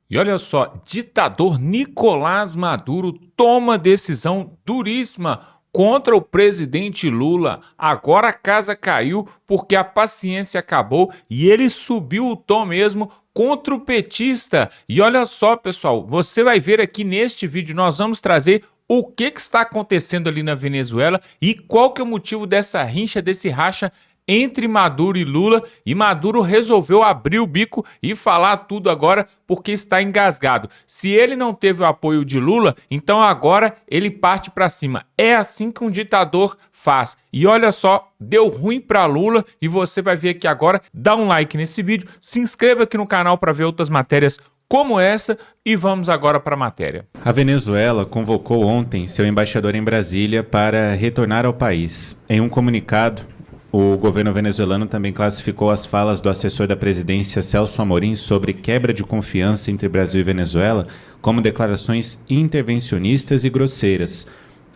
E olha só, ditador Nicolás Maduro toma decisão duríssima contra o presidente Lula. Agora a casa caiu porque a paciência acabou e ele subiu o tom mesmo contra o petista. E olha só, pessoal, você vai ver aqui neste vídeo, nós vamos trazer o que está acontecendo ali na Venezuela e qual que é o motivo dessa rincha, desse racha entre Maduro e Lula, e Maduro resolveu abrir o bico e falar tudo agora porque está engasgado. Se ele não teve o apoio de Lula, então agora ele parte para cima. É assim que um ditador faz. E olha só, deu ruim para Lula e você vai ver aqui agora. Dá um like nesse vídeo, se inscreva aqui no canal para ver outras matérias como essa e vamos agora para a matéria. A Venezuela convocou ontem seu embaixador em Brasília para retornar ao país. Em um comunicado, o governo venezuelano também classificou as falas do assessor da presidência Celso Amorim sobre quebra de confiança entre Brasil e Venezuela como declarações intervencionistas e grosseiras.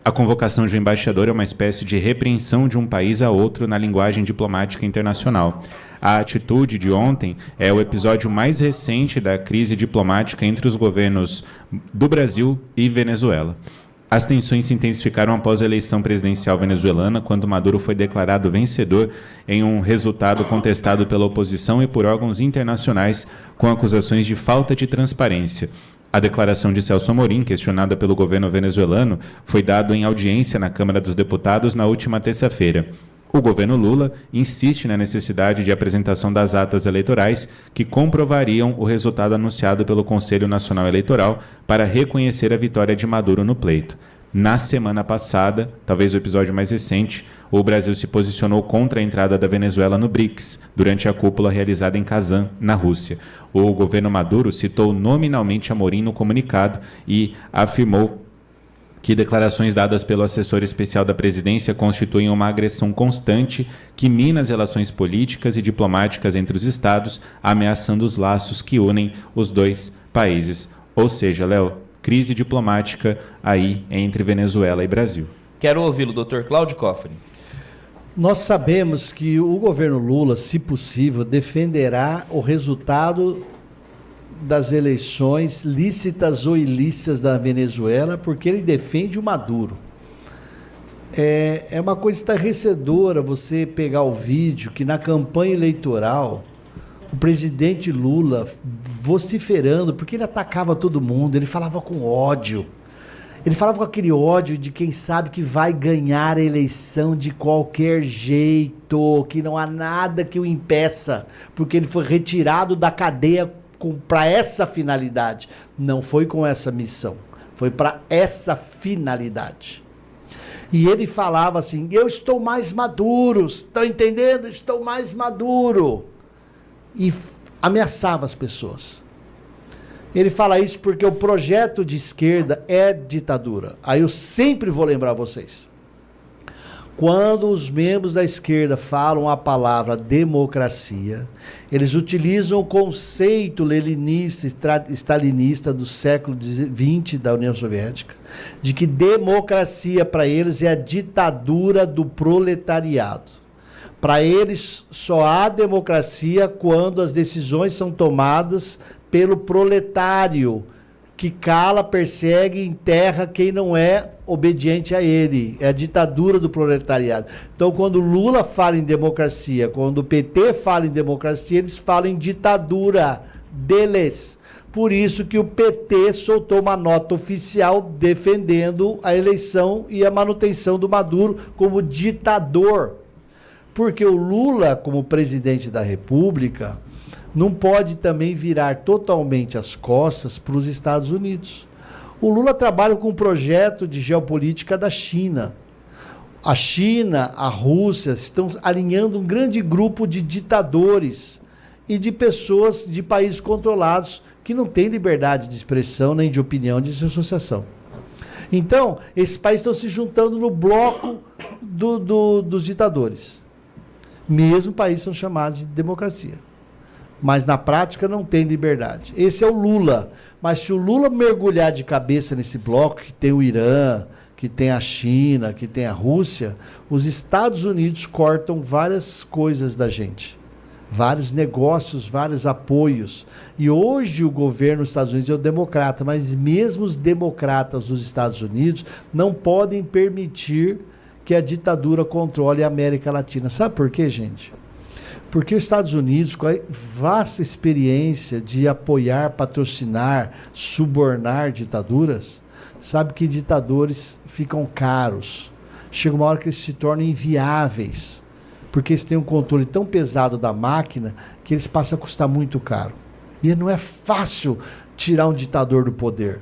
A convocação de um embaixador é uma espécie de repreensão de um país a outro na linguagem diplomática internacional. A atitude de ontem é o episódio mais recente da crise diplomática entre os governos do Brasil e Venezuela. As tensões se intensificaram após a eleição presidencial venezuelana, quando Maduro foi declarado vencedor em um resultado contestado pela oposição e por órgãos internacionais, com acusações de falta de transparência. A declaração de Celso Amorim, questionada pelo governo venezuelano, foi dada em audiência na Câmara dos Deputados na última terça-feira. O governo Lula insiste na necessidade de apresentação das atas eleitorais que comprovariam o resultado anunciado pelo Conselho Nacional Eleitoral para reconhecer a vitória de Maduro no pleito. Na semana passada, talvez o episódio mais recente, o Brasil se posicionou contra a entrada da Venezuela no BRICS, durante a cúpula realizada em Kazan, na Rússia. O governo Maduro citou nominalmente Amorim no comunicado e afirmou que declarações dadas pelo assessor especial da presidência constituem uma agressão constante que mina as relações políticas e diplomáticas entre os estados, ameaçando os laços que unem os dois países. Ou seja, Léo, crise diplomática aí entre Venezuela e Brasil. Quero ouvi-lo, Dr. Cláudio Cofre. Nós sabemos que o governo Lula, se possível, defenderá o resultado das eleições lícitas ou ilícitas da Venezuela, porque ele defende o Maduro. É uma coisa estarrecedora você pegar o vídeo que na campanha eleitoral o presidente Lula vociferando, porque ele atacava todo mundo, ele falava com ódio. Ele falava com aquele ódio de quem sabe que vai ganhar a eleição de qualquer jeito, que não há nada que o impeça, porque ele foi retirado da cadeia para essa finalidade. Não foi com essa missão, foi para essa finalidade. E ele falava assim: eu estou mais maduro, estão entendendo? Estou mais maduro. E ameaçava as pessoas. Ele fala isso porque o projeto de esquerda é ditadura. Aí eu sempre vou lembrar vocês. Quando os membros da esquerda falam a palavra democracia, eles utilizam o conceito leninista, stalinista do século XX da União Soviética, de que democracia para eles é a ditadura do proletariado. Para eles só há democracia quando as decisões são tomadas pelo proletário, que cala, persegue, enterra quem não é obediente a ele. É a ditadura do proletariado. Então, quando Lula fala em democracia, quando o PT fala em democracia, eles falam em ditadura deles. Por isso que o PT soltou uma nota oficial defendendo a eleição e a manutenção do Maduro como ditador. Porque o Lula, como presidente da República, não pode também virar totalmente as costas para os Estados Unidos. O Lula trabalha com um projeto de geopolítica da China. A China, a Rússia estão alinhando um grande grupo de ditadores e de pessoas de países controlados que não têm liberdade de expressão, nem de opinião, nem de associação. Então, esses países estão se juntando no bloco dos ditadores. Mesmo países são chamados de democracia. Mas na prática não tem liberdade. Esse é o Lula. Mas se o Lula mergulhar de cabeça nesse bloco, que tem o Irã, que tem a China, que tem a Rússia, os Estados Unidos cortam várias coisas da gente. vários negócios, vários apoios. E hoje o governo dos Estados Unidos é o democrata, mas mesmo os democratas dos Estados Unidos não podem permitir que a ditadura controle a América Latina. Sabe por quê, gente? Porque os Estados Unidos, com a vasta experiência de apoiar, patrocinar, subornar ditaduras, sabe que ditadores ficam caros. Chega uma hora que eles se tornam inviáveis, porque eles têm um controle tão pesado da máquina que eles passam a custar muito caro. E não é fácil tirar um ditador do poder.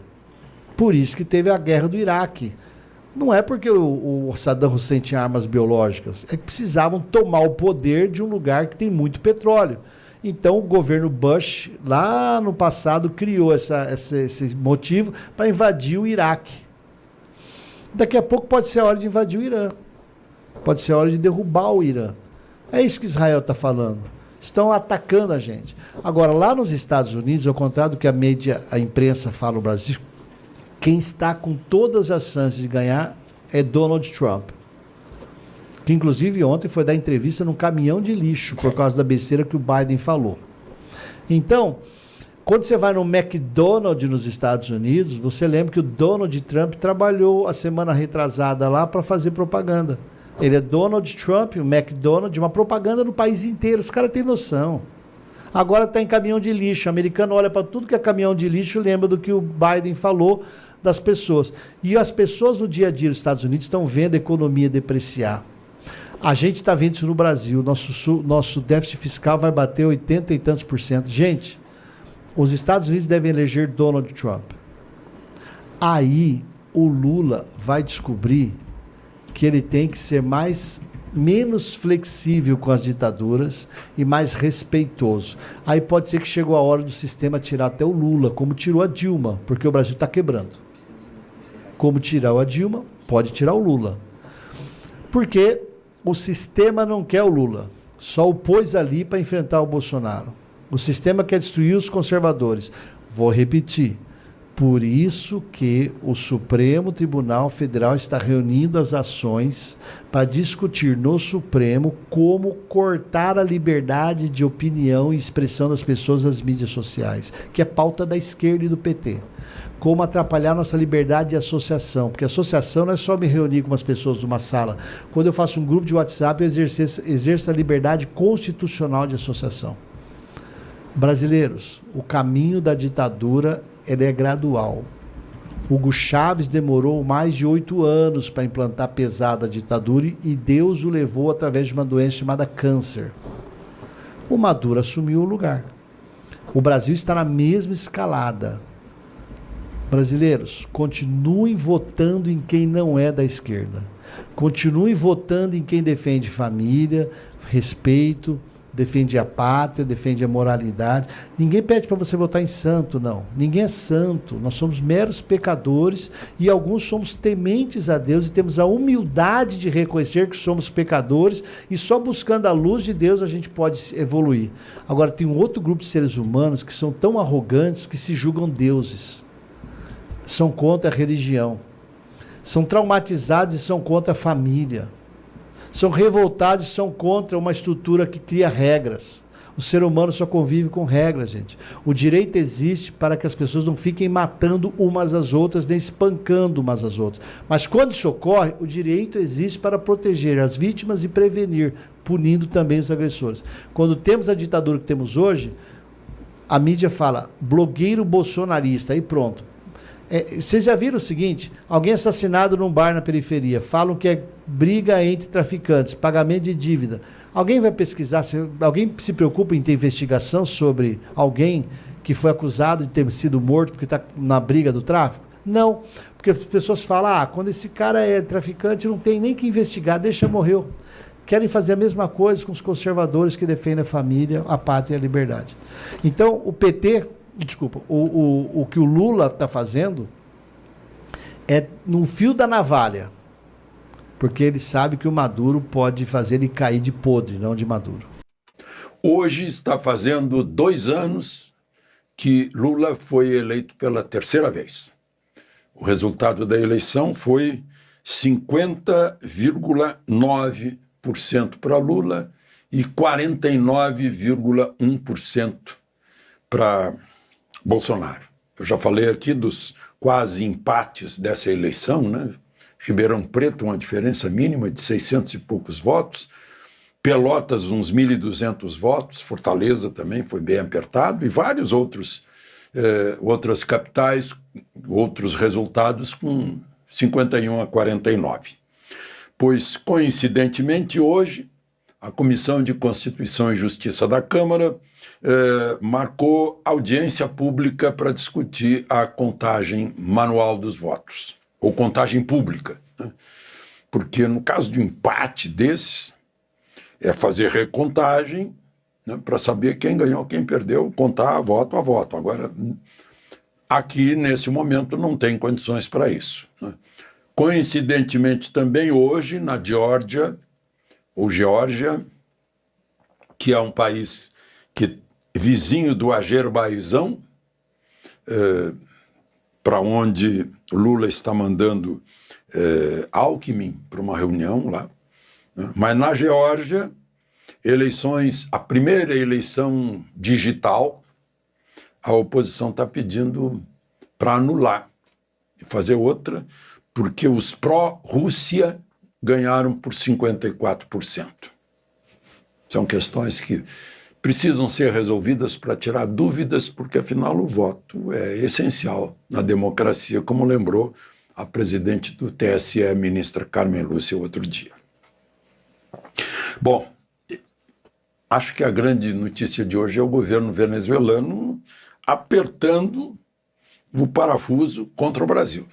Por isso que teve a guerra do Iraque. Não é porque o Saddam Hussein tinha armas biológicas, é que precisavam tomar o poder de um lugar que tem muito petróleo. Então o governo Bush, lá no passado, criou esse motivo para invadir o Iraque. Daqui a pouco pode ser a hora de invadir o Irã. Pode ser a hora de derrubar o Irã. É isso que Israel está falando. Estão atacando a gente. Agora, lá nos Estados Unidos, ao contrário do que a imprensa fala no Brasil, quem está com todas as chances de ganhar é Donald Trump. Que, inclusive, ontem foi dar entrevista num caminhão de lixo por causa da besteira que o Biden falou. Então, quando você vai no McDonald's nos Estados Unidos, você lembra que o Donald Trump trabalhou a semana retrasada lá para fazer propaganda. Ele é Donald Trump, o McDonald's, uma propaganda no país inteiro. Os caras têm noção. Agora está em caminhão de lixo. O americano olha para tudo que é caminhão de lixo e lembra do que o Biden falou das pessoas. E as pessoas no dia a dia dos Estados Unidos estão vendo a economia depreciar. A gente está vendo isso no Brasil. Nosso déficit fiscal vai bater 80 e tantos %. Gente, os Estados Unidos devem eleger Donald Trump. Aí o Lula vai descobrir que ele tem que ser menos flexível com as ditaduras e mais respeitoso. Aí pode ser que chegou a hora do sistema tirar até o Lula, como tirou a Dilma, porque o Brasil está quebrando. Como tirar a Dilma, pode tirar o Lula. Porque o sistema não quer o Lula, só o pôs ali para enfrentar o Bolsonaro. O sistema quer destruir os conservadores. Vou repetir. Por isso que o Supremo Tribunal Federal está reunindo as ações para discutir no Supremo como cortar a liberdade de opinião e expressão das pessoas nas mídias sociais, que é pauta da esquerda e do PT. Como atrapalhar nossa liberdade de associação, porque associação não é só me reunir com umas pessoas numa sala. Quando eu faço um grupo de WhatsApp, eu exerço a liberdade constitucional de associação. Brasileiros, o caminho da ditadura ele é gradual. Hugo Chávez demorou mais de 8 anos para implantar pesada a ditadura e Deus o levou através de uma doença chamada câncer. O Maduro assumiu o lugar. O Brasil está na mesma escalada. Brasileiros, continuem votando em quem não é da esquerda. Continuem votando em quem defende família, respeito, defende a pátria, defende a moralidade. Ninguém pede para você votar em santo, não. Ninguém é santo. Nós somos meros pecadores e alguns somos tementes a Deus e temos a humildade de reconhecer que somos pecadores e só buscando a luz de Deus a gente pode evoluir. Agora, tem um outro grupo de seres humanos que são tão arrogantes que se julgam deuses. São contra a religião. São traumatizados e são contra a família. São revoltados e são contra uma estrutura que cria regras. O ser humano só convive com regras, gente. O direito existe para que as pessoas não fiquem matando umas às outras, nem espancando umas às outras. Mas quando isso ocorre, o direito existe para proteger as vítimas e prevenir, punindo também os agressores. Quando temos a ditadura que temos hoje, a mídia fala blogueiro bolsonarista, aí pronto. Vocês já viram o seguinte? Alguém assassinado num bar na periferia. Falam que é briga entre traficantes, pagamento de dívida. Alguém vai pesquisar? Alguém se preocupa em ter investigação sobre alguém que foi acusado de ter sido morto porque está na briga do tráfico? Não. Porque as pessoas falam, quando esse cara é traficante, não tem nem que investigar, deixa morrer. Querem fazer a mesma coisa com os conservadores que defendem a família, a pátria e a liberdade. Então, o PT... Desculpa, o que o Lula está fazendo é no fio da navalha, porque ele sabe que o Maduro pode fazer ele cair de podre, não de maduro. Hoje está fazendo 2 anos que Lula foi eleito pela 3ª vez. O resultado da eleição foi 50,9% para Lula e 49,1% para Bolsonaro. Eu já falei aqui dos quase empates dessa eleição, né? Ribeirão Preto, uma diferença mínima de 600 e poucos votos, Pelotas, uns 1.200 votos, Fortaleza também foi bem apertado, e vários outras capitais, outros resultados com 51 a 49. Pois, coincidentemente, hoje, a Comissão de Constituição e Justiça da Câmara marcou audiência pública para discutir a contagem manual dos votos, ou contagem pública, né? Porque no caso de um empate desses, é fazer recontagem, né, para saber quem ganhou, quem perdeu, contar voto a voto. Agora, aqui, nesse momento, não tem condições para isso, né? Coincidentemente, também hoje, na Geórgia, que é um país vizinho do Azerbaijão, para onde Lula está mandando Alckmin para uma reunião lá, né? Mas na Geórgia, a primeira eleição digital, a oposição está pedindo para anular e fazer outra, porque os pró-Rússia ganharam por 54%. São questões que precisam ser resolvidas para tirar dúvidas, porque, afinal, o voto é essencial na democracia, como lembrou a presidente do TSE, a ministra Carmen Lúcia, outro dia. Bom, acho que a grande notícia de hoje é o governo venezuelano apertando o parafuso contra o Brasil.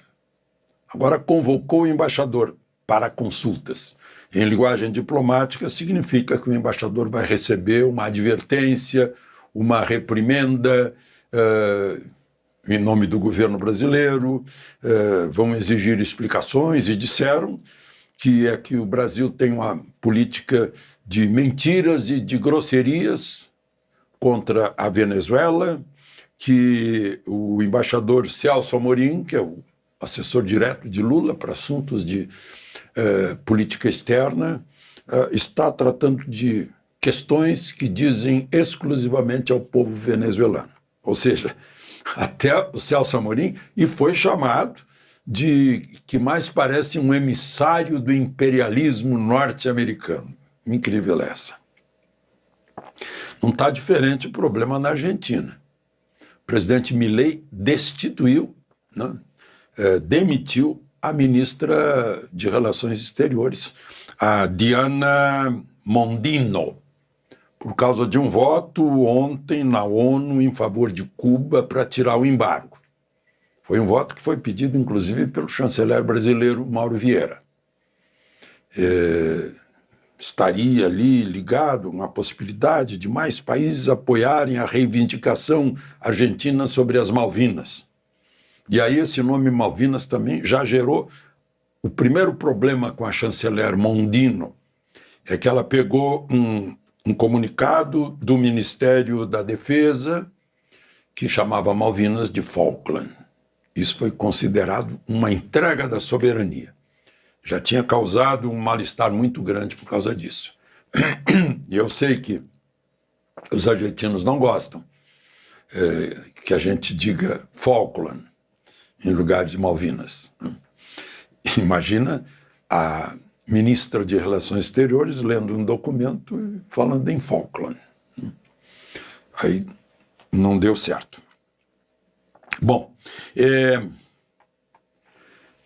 Agora convocou o embaixador para consultas. Em linguagem diplomática, significa que o embaixador vai receber uma advertência, uma reprimenda em nome do governo brasileiro, vão exigir explicações, e disseram que o Brasil tem uma política de mentiras e de grosserias contra a Venezuela, que o embaixador Celso Amorim, que é o assessor direto de Lula para assuntos de política externa, está tratando de questões que dizem exclusivamente ao povo venezuelano. Ou seja, até o Celso Amorim, e foi chamado de que mais parece um emissário do imperialismo norte-americano. Incrível essa. Não está diferente o problema na Argentina. O presidente Milei destituiu, né, demitiu a ministra de Relações Exteriores, a Diana Mondino, por causa de um voto ontem na ONU em favor de Cuba para tirar o embargo. Foi um voto que foi pedido, inclusive, pelo chanceler brasileiro Mauro Vieira. Estaria ali ligado uma possibilidade de mais países apoiarem a reivindicação argentina sobre as Malvinas. E aí esse nome Malvinas também já gerou o primeiro problema com a chanceler Mondino, é que ela pegou um comunicado do Ministério da Defesa que chamava Malvinas de Falkland. Isso foi considerado uma entrega da soberania. Já tinha causado um mal-estar muito grande por causa disso. E eu sei que os argentinos não gostam que a gente diga Falkland em lugar de Malvinas. Imagina a ministra de Relações Exteriores lendo um documento e falando em Falkland. Aí não deu certo. Bom,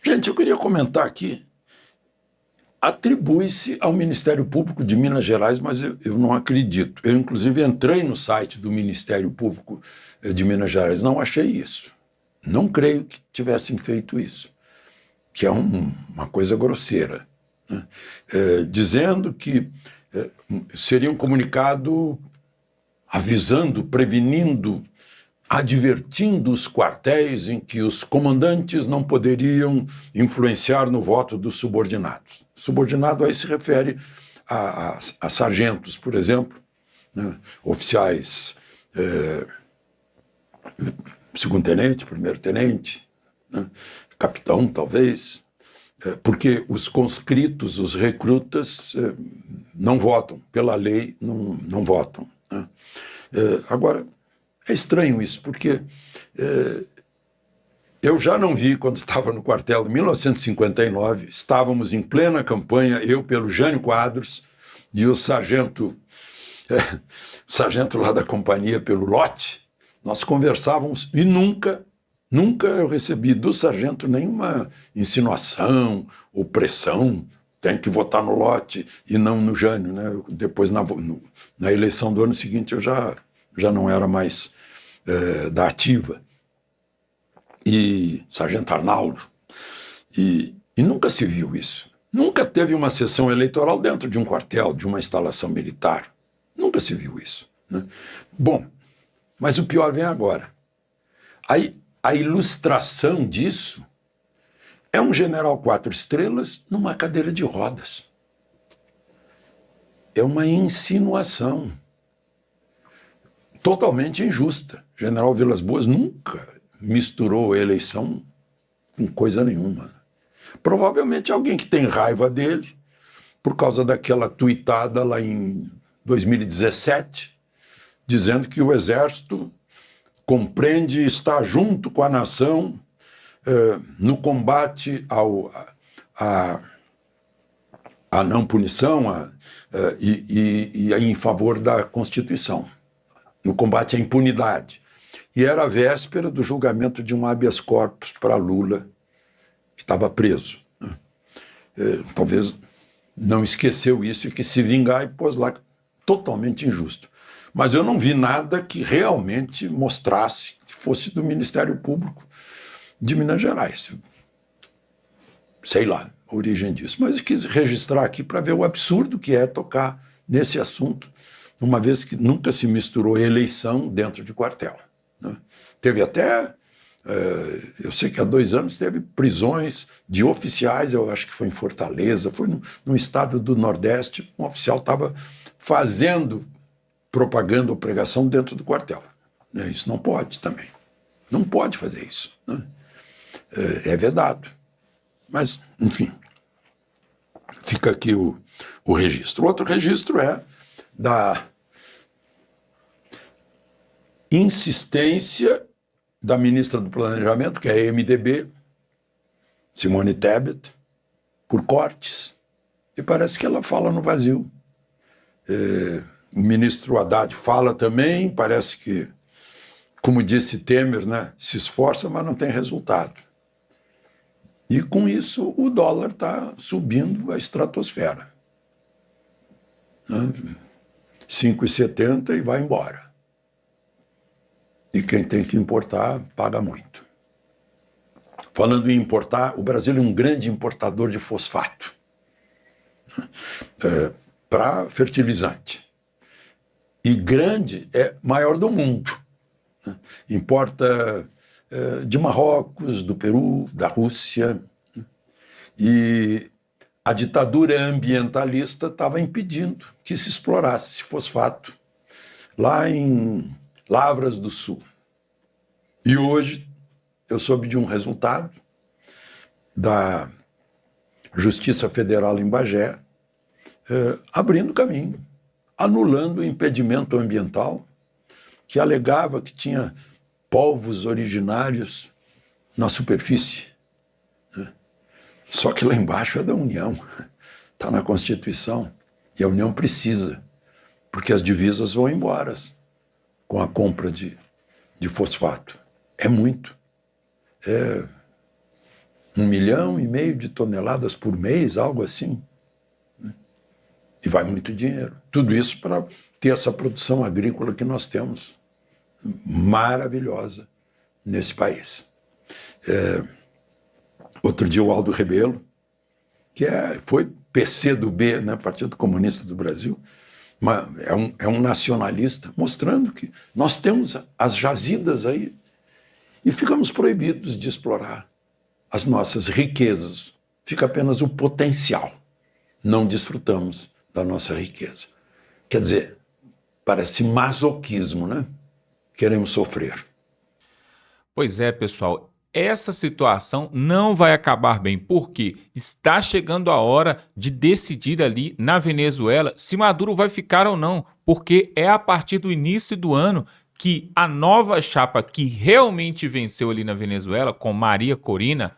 gente, eu queria comentar aqui, atribui-se ao Ministério Público de Minas Gerais, mas eu não acredito. Eu, inclusive, entrei no site do Ministério Público de Minas Gerais, não achei isso. Não creio que tivessem feito isso, que é uma coisa grosseira, né? Dizendo que seria um comunicado avisando, prevenindo, advertindo os quartéis em que os comandantes não poderiam influenciar no voto dos subordinados. Subordinado aí se refere a sargentos, por exemplo, né? Oficiais, segundo-tenente, primeiro-tenente, né? Capitão, talvez, Porque os conscritos, os recrutas, não votam. Pela lei, não votam. Né? Agora, é estranho isso, porque eu já não vi, quando estava no quartel em 1959, estávamos em plena campanha, eu pelo Jânio Quadros e o sargento lá da companhia pelo lote, nós conversávamos e nunca eu recebi do sargento nenhuma insinuação ou pressão, tem que votar no lote e não no Jânio. Né? Depois, na eleição do ano seguinte, eu já não era mais da ativa. E sargento Arnaldo. E nunca se viu isso. Nunca teve uma sessão eleitoral dentro de um quartel, de uma instalação militar. Nunca se viu isso. Né? Bom, mas o pior vem agora. Aí, a ilustração disso é um general 4 estrelas numa cadeira de rodas. É uma insinuação totalmente injusta. General Vilas Boas nunca misturou eleição com coisa nenhuma. Provavelmente alguém que tem raiva dele, por causa daquela tuitada lá em 2017, dizendo que o Exército compreende e está junto com a nação no combate à não punição e em favor da Constituição, no combate à impunidade. E era a véspera do julgamento de um habeas corpus para Lula, que estava preso. Talvez não esqueceu isso e quis se vingar e pôs lá totalmente injusto. Mas eu não vi nada que realmente mostrasse que fosse do Ministério Público de Minas Gerais. Sei lá a origem disso. Mas eu quis registrar aqui para ver o absurdo que é tocar nesse assunto, uma vez que nunca se misturou eleição dentro de quartel. Né? Teve até, eu sei que há 2 anos teve prisões de oficiais, eu acho que foi em Fortaleza, foi no estado do Nordeste, um oficial estava fazendo propaganda ou pregação dentro do quartel. Né? Isso não pode também. Não pode fazer isso. Né? É vedado. Mas, enfim, fica aqui o registro. Outro registro é da insistência da ministra do Planejamento, que é a MDB, Simone Tebet, por cortes. E parece que ela fala no vazio. O ministro Haddad fala também, parece que, como disse Temer, né, se esforça, mas não tem resultado. E com isso o dólar está subindo a estratosfera. Né? 5,70 e vai embora. E quem tem que importar, paga muito. Falando em importar, o Brasil é um grande importador de fosfato para fertilizante. E grande é maior do mundo. Importa de Marrocos, do Peru, da Rússia. E a ditadura ambientalista estava impedindo que se explorasse fosfato lá em Lavras do Sul. E hoje eu soube de um resultado da Justiça Federal em Bagé, abrindo caminho, anulando o impedimento ambiental que alegava que tinha povos originários na superfície. Só que lá embaixo é da União, está na Constituição, e a União precisa, porque as divisas vão embora com a compra de fosfato. É muito. É 1,5 milhão de toneladas por mês, algo assim. E vai muito dinheiro. Tudo isso para ter essa produção agrícola que nós temos, maravilhosa, nesse país. Outro dia o Aldo Rebelo, que foi PC do B, né, Partido Comunista do Brasil, é um nacionalista, mostrando que nós temos as jazidas aí e ficamos proibidos de explorar as nossas riquezas. Fica apenas o potencial. Não desfrutamos da nossa riqueza. Quer dizer, parece masoquismo, né? Queremos sofrer. Pois é, pessoal. essa situação não vai acabar bem, porque está chegando a hora de decidir ali na Venezuela se Maduro vai ficar ou não, porque é a partir do início do ano que a nova chapa que realmente venceu ali na Venezuela, com Maria Corina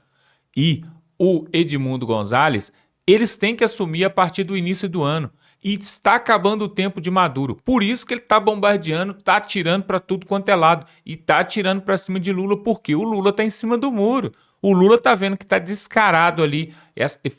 e o Edmundo Gonzalez, eles têm que assumir a partir do início do ano. E está acabando o tempo de Maduro. Por isso que ele está bombardeando, está atirando para tudo quanto é lado. E está atirando para cima de Lula, porque o Lula está em cima do muro. O Lula está vendo que está descarado ali.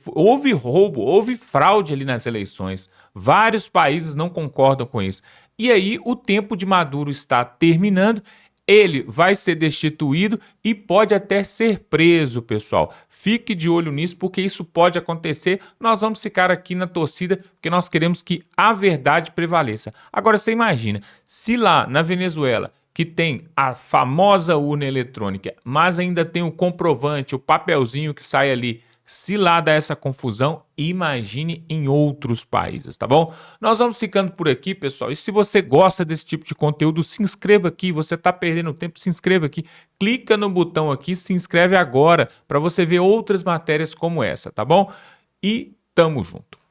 Houve roubo, houve fraude ali nas eleições. Vários países não concordam com isso. E aí o tempo de Maduro está terminando. Ele vai ser destituído e pode até ser preso, pessoal. Fique de olho nisso, porque isso pode acontecer. Nós vamos ficar aqui na torcida, porque nós queremos que a verdade prevaleça. Agora, você imagina, se lá na Venezuela, que tem a famosa urna eletrônica, mas ainda tem o comprovante, o papelzinho que sai ali, se lá dá essa confusão, imagine em outros países, tá bom? Nós vamos ficando por aqui, pessoal. E se você gosta desse tipo de conteúdo, se inscreva aqui. Você tá perdendo tempo, se inscreva aqui. Clica no botão aqui, se inscreve agora para você ver outras matérias como essa, tá bom? E tamo junto.